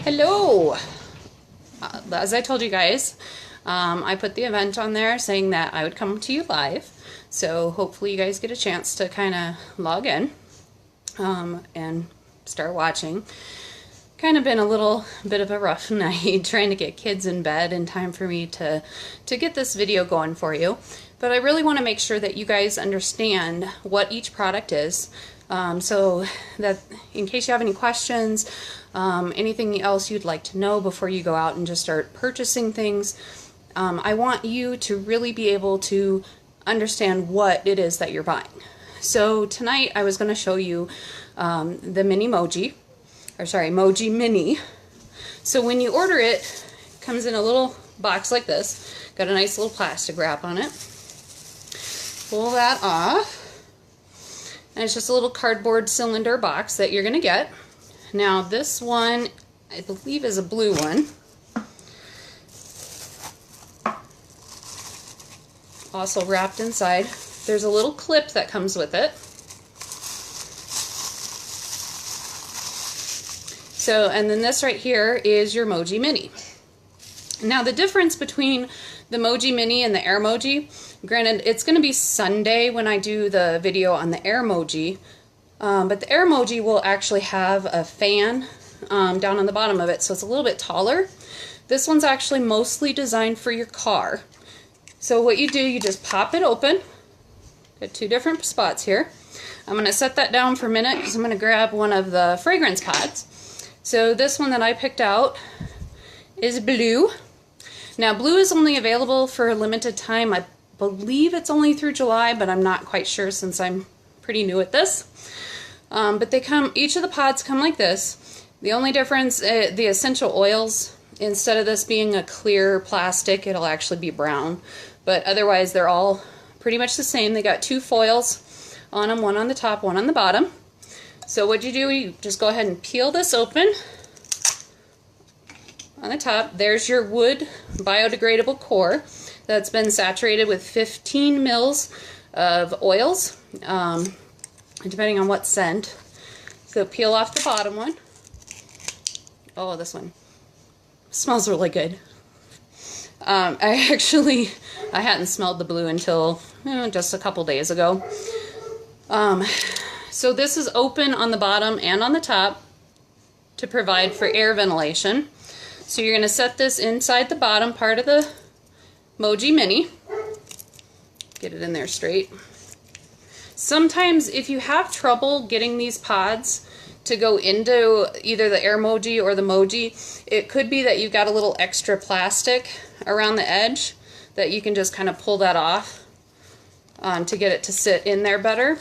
Hello! As I told you guys, I put the event on there saying that I would come to you live. So hopefully you guys get a chance to kind of log in and start watching. Kind of been a little bit of a rough night trying to get kids in bed in time for me to get this video going for you. But I really want to make sure that you guys understand what each product is. So that in case you have any questions, anything else you'd like to know before you go out and just start purchasing things, I want you to really be able to understand what it is that you're buying. So tonight I was going to show you the MojiMini. So when you order it, it comes in a little box like this. Got a nice little plastic wrap on it. Pull that off. And it's just a little cardboard cylinder box that you're going to get. Now this one, I believe, is a blue one. Also wrapped inside, there's a little clip that comes with it. So, and then this right here is your MojiMini. Now the difference between the MojiMini and the Airmoji, granted it's going to be Sunday when I do the video on the Airmoji, but the Airmoji will actually have a fan down on the bottom of it, so it's a little bit taller. This one's actually mostly designed for your car. So what you do, you just pop it open. Got two different spots here. I'm going to set that down for a minute because I'm going to grab one of the fragrance pods. So this one that I picked out is blue. Now blue is only available for a limited time. I believe it's only through July, but I'm not quite sure since I'm pretty new at this. But they come, each of the pods come like this. The only difference, the essential oils, instead of this being a clear plastic, it'll actually be brown. But otherwise they're all pretty much the same. They got two foils on them, one on the top, one on the bottom. So what you do, you just go ahead and peel this open. On the top, there's your wood biodegradable core that's been saturated with 15 mils of oils, depending on what scent. So peel off the bottom one. Oh, this one smells really good. I hadn't smelled the blue until just a couple days ago. So this is open on the bottom and on the top to provide for air ventilation. So you're going to set this inside the bottom part of the MojiMini. Get it in there straight. Sometimes if you have trouble getting these pods to go into either the Airmoji or the Moji, it could be that you've got a little extra plastic around the edge that you can just kind of pull that off to get it to sit in there better.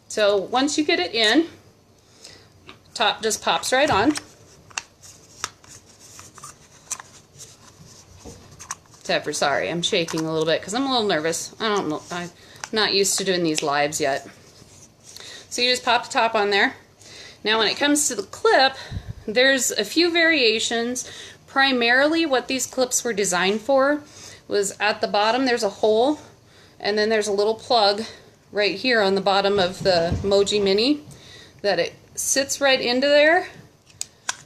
So once you get it in, top just pops right on. Except for, sorry, I'm shaking a little bit because I'm a little nervous. I don't know, I'm not used to doing these lives yet. So you just pop the top on there. Now when it comes to the clip, there's a few variations. Primarily what these clips were designed for was at the bottom there's a hole, and then there's a little plug right here on the bottom of the MojiMini that it sits right into there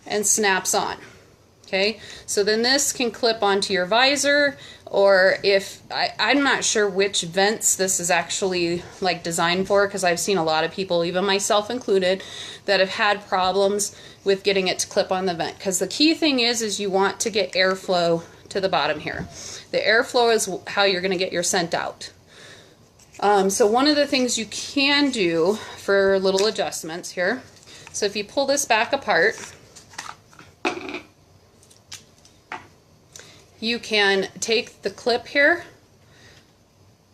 and snaps on. Okay, so then this can clip onto your visor, or if I'm not sure which vents this is actually like designed for, because I've seen a lot of people, even myself included, that have had problems with getting it to clip on the vent. Because the key thing is you want to get airflow to the bottom here. The airflow is how you're going to get your scent out. So one of the things you can do for little adjustments here, so if you pull this back apart, you can take the clip here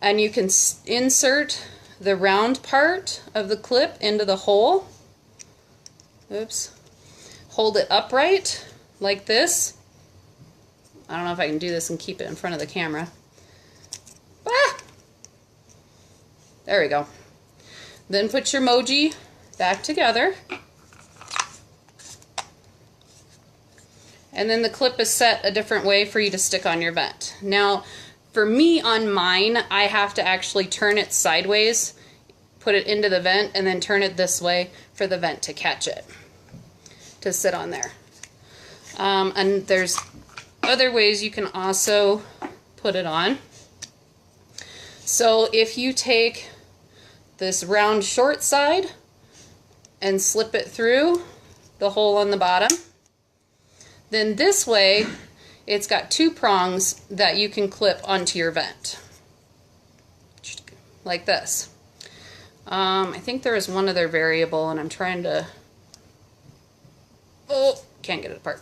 and you can insert the round part of the clip into the hole. Oops. Hold it upright like this. I don't know if I can do this and keep it in front of the camera. Ah! There we go. Then put your Moji back together. And then the clip is set a different way for you to stick on your vent. Now, for me on mine, I have to actually turn it sideways put it into the vent, and then turn it this way for the vent to catch it, to sit on there. And there's other ways you can also put it on. So if you take this round short side and slip it through the hole on the bottom, then this way it's got two prongs that you can clip onto your vent, like this. I think there is one other variable, and I'm trying to, oh, can't get it apart.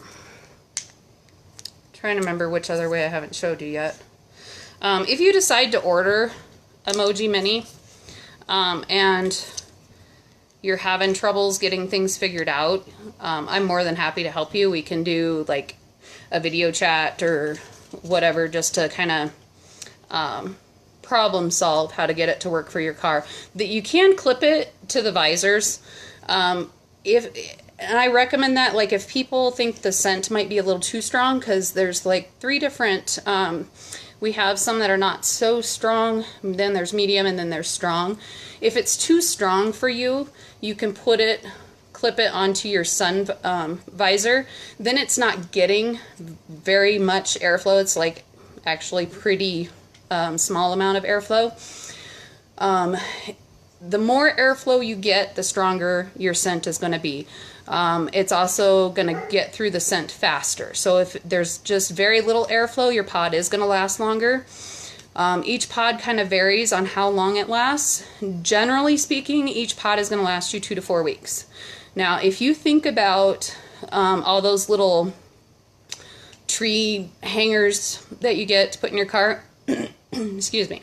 Trying to remember which other way I haven't showed you yet. If you decide to order a MojiMini and you're having troubles getting things figured out, I'm more than happy to help you. We can do like a video chat or whatever, just to kind of problem solve how to get it to work for your car. That you can clip it to the visors. And I recommend that, like, if people think the scent might be a little too strong, because there's like 3 different, we have some that are not so strong, then there's medium, and then there's strong. If it's too strong for you, you can clip it onto your sun visor. Then it's not getting very much airflow. It's like actually pretty small amount of airflow. The more airflow you get, the stronger your scent is going to be. It's also going to get through the scent faster. So if there's just very little airflow, your pod is going to last longer. Each pod kind of varies on how long it lasts. Generally speaking, each pod is going to last you 2 to 4 weeks. Now, if you think about all those little tree hangers that you get to put in your car, excuse me,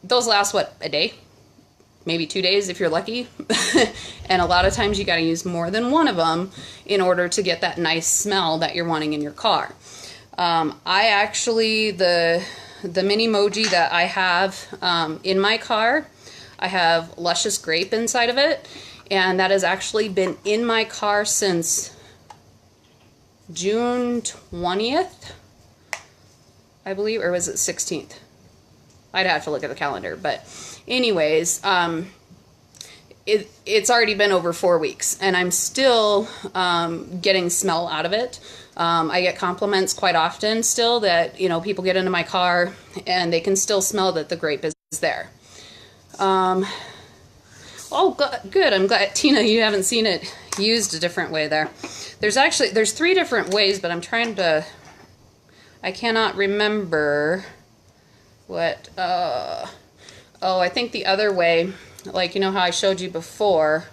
those last, what, a day? Maybe 2 days if you're lucky. And a lot of times you got to use more than one of them in order to get that nice smell that you're wanting in your car. I actually, the mini Moji that I have in my car, I have Luscious Grape inside of it, and that has actually been in my car since June 20th, I believe, or was it 16th? I'd have to look at the calendar, but anyways, it's already been over 4 weeks, and I'm still getting smell out of it. I get compliments quite often still that, you know, people get into my car and they can still smell that the grape is there. Oh, good. I'm glad, Tina, you haven't seen it used a different way there. There's 3 different ways, but I'm trying to, I cannot remember what, oh, I think the other way, like, you know how I showed you before,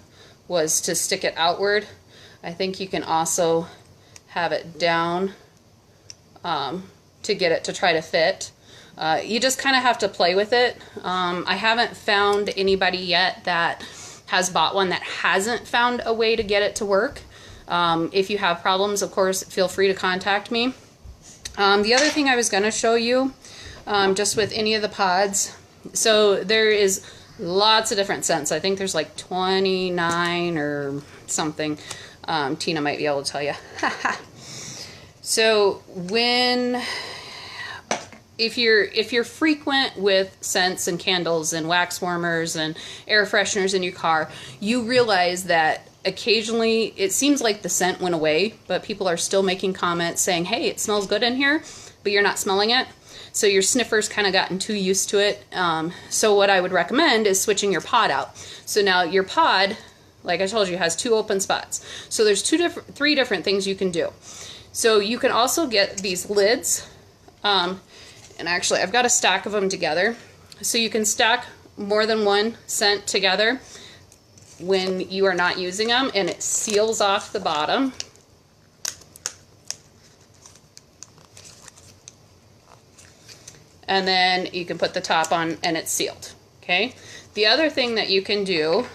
was to stick it outward. I think you can also have it down to get it to try to fit. You just kind of have to play with it. I haven't found anybody yet that has bought one that hasn't found a way to get it to work. If you have problems, of course, feel free to contact me. The other thing I was going to show you, just with any of the pods, so there is lots of different scents. I think there's like 29 or something. Tina might be able to tell you. So if you're frequent with scents and candles and wax warmers and air fresheners in your car, you realize that occasionally it seems like the scent went away, but people are still making comments saying, hey, it smells good in here, but you're not smelling it. So your sniffer's kind of gotten too used to it. So what I would recommend is switching your pod out. So now your pod, like I told you, has 2 open spots. So there's 3 different things you can do. So you can also get these lids, and actually I've got a stack of them together. So you can stack more than one scent together when you are not using them, and it seals off the bottom. And then you can put the top on and it's sealed, okay? The other thing that you can do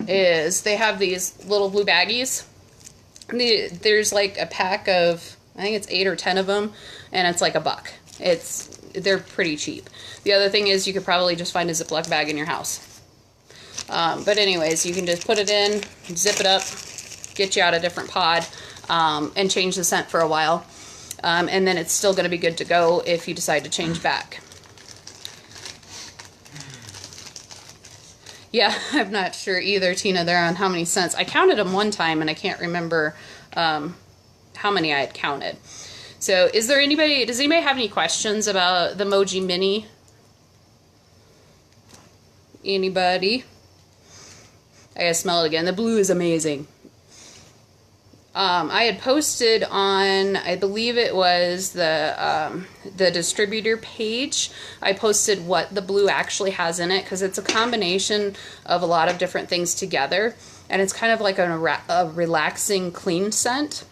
is they have these little blue baggies. There's like a pack of, I think it's 8 or 10 of them, and it's like $1. They're pretty cheap. The other thing is you could probably just find a Ziploc bag in your house. But anyways, you can just put it in, zip it up, get you out a different pod, and change the scent for a while. And then it's still going to be good to go if you decide to change back. Yeah, I'm not sure either, Tina, there on how many cents. I counted them one time and I can't remember how many I had counted. So does anybody have any questions about the MojiMini? Anybody? I gotta smell it again. The blue is amazing. I had posted on, I believe it was the distributor page, I posted what the blue actually has in it, because it's a combination of a lot of different things together, and it's kind of like a relaxing clean scent.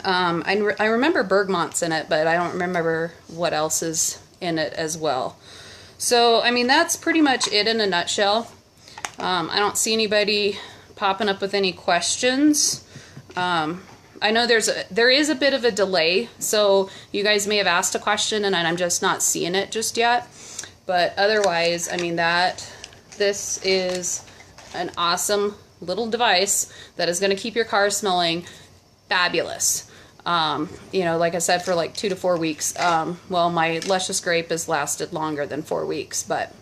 I remember bergamont's in it, but I don't remember what else is in it as well. So, I mean, that's pretty much it in a nutshell. I don't see anybody popping up with any questions. I know there is a bit of a delay, so you guys may have asked a question and I'm just not seeing it just yet. But otherwise, I mean, this is an awesome little device that is going to keep your car smelling fabulous. You know, like I said, for like 2 to 4 weeks. Well, my Luscious Grape has lasted longer than 4 weeks, but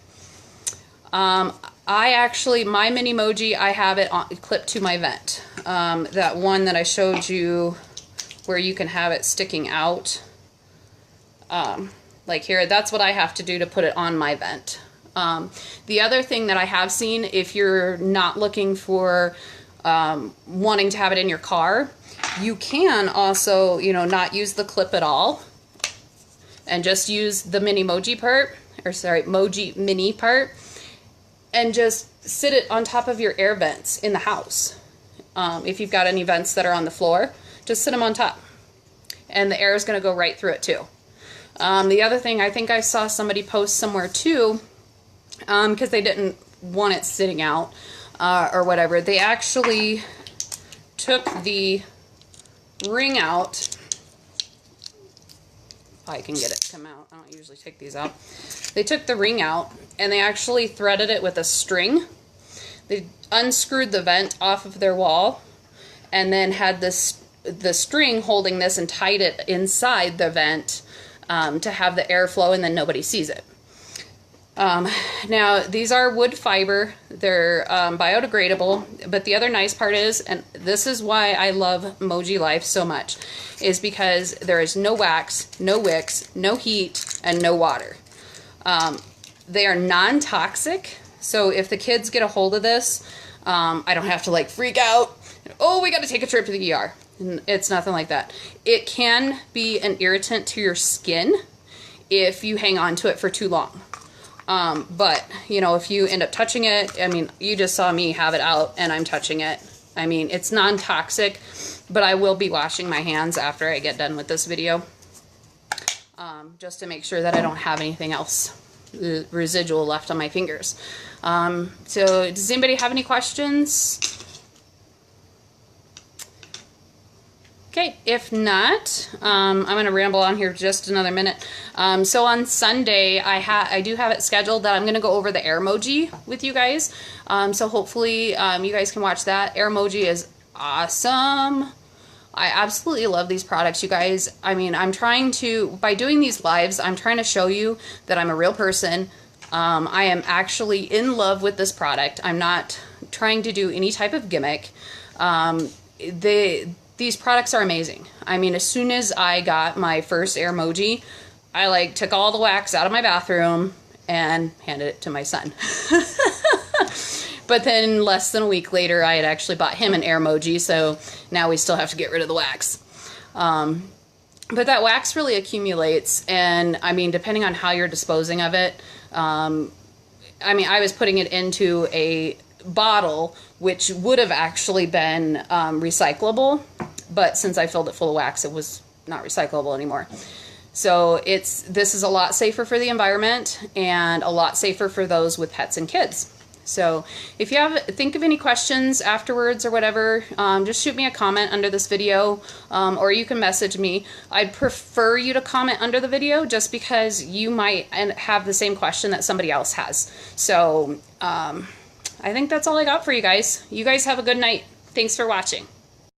my Mini Moji, I have it clipped to my vent. That one that I showed you where you can have it sticking out, like here, that's what I have to do to put it on my vent. The other thing that I have seen, if you're not looking for wanting to have it in your car, you can also, you know, not use the clip at all and just use the Mini Moji part, or sorry, MojiMini part, and just sit it on top of your air vents in the house. If you've got any vents that are on the floor, just sit them on top, and the air is going to go right through it too. The other thing, I think I saw somebody post somewhere too, because they didn't want it sitting out or whatever, they actually took the ring out. If I can get it to come out. I don't usually take these out. They took the ring out and they actually threaded it with a string. They unscrewed the vent off of their wall and then had the string holding this and tied it inside the vent to have the airflow, and then nobody sees it. Now, these are wood fiber. They're biodegradable, but the other nice part is, and this is why I love Moji Life so much, is because there is no wax, no wicks, no heat, and no water. They are non-toxic, so if the kids get a hold of this, I don't have to like freak out. Oh, we got to take a trip to the ER. It's nothing like that. It can be an irritant to your skin if you hang on to it for too long. But, you know, if you end up touching it, I mean, you just saw me have it out and I'm touching it. I mean, it's non-toxic, but I will be washing my hands after I get done with this video, just to make sure that I don't have anything else residual left on my fingers. So does anybody have any questions? Okay, if not, I'm going to ramble on here just another minute. So on Sunday, I do have it scheduled that I'm going to go over the Airmoji with you guys. So hopefully you guys can watch that. Airmoji is awesome. I absolutely love these products, you guys. I mean, by doing these lives, I'm trying to show you that I'm a real person. I am actually in love with this product. I'm not trying to do any type of gimmick. These products are amazing. I mean, as soon as I got my first Airmoji, I like took all the wax out of my bathroom and handed it to my son. But then less than a week later, I had actually bought him an Airmoji, so now we still have to get rid of the wax. But that wax really accumulates, and I mean, depending on how you're disposing of it, I mean, I was putting it into a bottle, which would have actually been recyclable, but since I filled it full of wax, it was not recyclable anymore. So this is a lot safer for the environment and a lot safer for those with pets and kids. So if you think of any questions afterwards or whatever, just shoot me a comment under this video, or you can message me. I'd prefer you to comment under the video just because you might have the same question that somebody else has. So I think that's all I got for you guys. You guys have a good night. Thanks for watching.